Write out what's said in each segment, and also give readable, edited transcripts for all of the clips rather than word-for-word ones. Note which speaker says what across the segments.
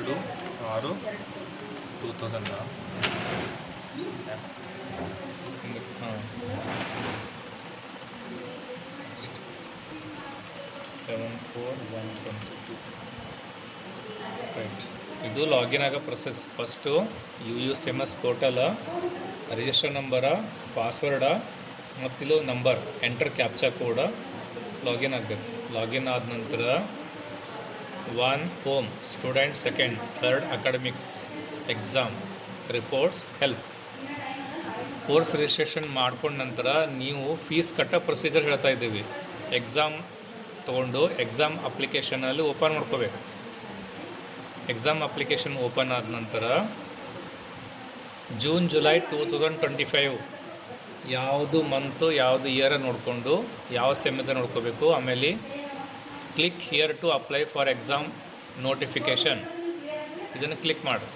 Speaker 1: 2/6/2000 ಹಾಂ 74122 ರೈಟ್. ಇದು ಲಾಗಿನ್ ಆಗೋ process. First UUCMS portal register number, password ಮತ್ತಿಲ್ಲಿ number enter captcha code login ಆಗಬೇಕು. ಲಾಗಿನ್ ಆದ ನಂತರ 1 home, student, 2nd 3rd academics, exam, reports, help. Course registration ಮಾಡ್ಕೊಂಡ ನಂತರ ನೀವು ಫೀಸ್ ಕಟ್ಟೋ ಪ್ರೊಸೀಜರ್ ಹೇಳ್ತಾ ಇದ್ದೀವಿ. ಎಕ್ಸಾಮ್ ತೊಗೊಂಡು ಎಕ್ಸಾಮ್ ಅಪ್ಲಿಕೇಶನಲ್ಲಿ ಓಪನ್ ಮಾಡ್ಕೋಬೇಕು. ಎಕ್ಸಾಮ್ ಅಪ್ಲಿಕೇಶನ್ ಓಪನ್ ಆದ ನಂತರ ಜೂನ್ ಜುಲೈ 2025 ಯಾವುದು ಮಂತು ಯಾವುದು ಇಯರ್ ನೋಡಿಕೊಂಡು ಯಾವ ಸೆಮಿದ ನೋಡ್ಕೋಬೇಕು. ಆಮೇಲೆ click here to apply for exam notification, ಇದನ್ನು ಕ್ಲಿಕ್ ಮಾಡಿ.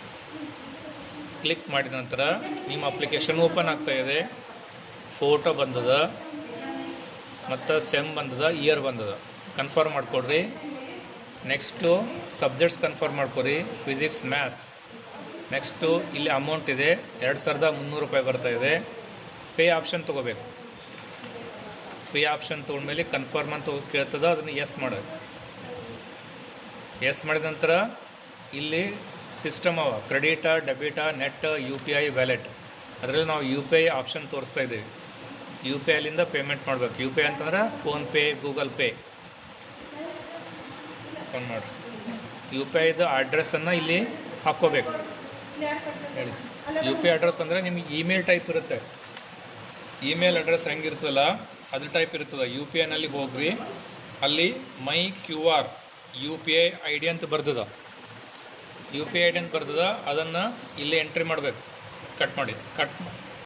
Speaker 1: ಕ್ಲಿಕ್ ಮಾಡಿದ ನಂತರ ನಿಮ್ಮ ಅಪ್ಲಿಕೇಶನ್ ಓಪನ್ ಆಗ್ತಾಯಿದೆ. ಫೋಟೋ ಬಂದದ ಮತ್ತು ಸೆಮ್ ಬಂದದ, ಇಯರ್ ಬಂದದ. ಕನ್ಫರ್ಮ್ ಮಾಡಿಕೊಡ್ರಿ. ನೆಕ್ಸ್ಟು ಸಬ್ಜೆಕ್ಟ್ಸ್ ಕನ್ಫರ್ಮ್ ಮಾಡ್ಕೊರಿ. Physics, maths. ನೆಕ್ಸ್ಟು ಇಲ್ಲಿ ಅಮೌಂಟ್ ಇದೆ, 2300 ರೂಪಾಯಿ ಬರ್ತಾಯಿದೆ. ಪೇ ಆಪ್ಷನ್ ತೊಗೋಬೇಕು. ಪೇ ಆಪ್ಷನ್ ತೊಗೊಂಡ್ಮೇಲೆ ಕನ್ಫರ್ಮ್ ಅಂತ ಕೇಳ್ತದ, ಅದನ್ನು ಎಸ್ ಮಾಡೋದು. ಎಸ್ ಮಾಡಿದ ನಂತರ ಇಲ್ಲಿ ಸಿಸ್ಟಮ್ ಅವ, ಕ್ರೆಡಿಟಾ, ಡೆಬಿಟಾ, ನೆಟ್, UPI, ವ್ಯಾಲೆಟ್. ಅದರಲ್ಲಿ ನಾವು UPI ಆಪ್ಷನ್ ತೋರಿಸ್ತಾ ಇದ್ದೀವಿ. UPI ಅಲ್ಲಿಂದ ಪೇಮೆಂಟ್ ಮಾಡಬೇಕು. UPI ಅಂತಂದ್ರೆ ಫೋನ್ಪೇ, ಗೂಗಲ್ ಪೇ. ಫೋನ್ ಮಾಡಿ UPIದು ಅಡ್ರೆಸ್ಸನ್ನು ಇಲ್ಲಿ ಹಾಕ್ಕೋಬೇಕು. ಹೇಳಿ, UPI ಅಡ್ರೆಸ್ ಅಂದರೆ ನಿಮಗೆ ಇಮೇಲ್ ಟೈಪ್ ಇರುತ್ತೆ. ಇಮೇಲ್ ಅಡ್ರೆಸ್ ಹೆಂಗಿರ್ತದಲ್ಲ ಅದು ಟೈಪ್ ಇರ್ತದೆ. UPIನಲ್ಲಿ ಹೋಗ್ರಿ, ಅಲ್ಲಿ ಮೈ QR UPI ID ಅಂತ ಬರ್ತದ. UPI ID ಅಂತ ಬರ್ತದ, ಅದನ್ನು ಇಲ್ಲಿ ಎಂಟ್ರಿ ಮಾಡಬೇಕು. ಕಟ್ ಮಾಡಿ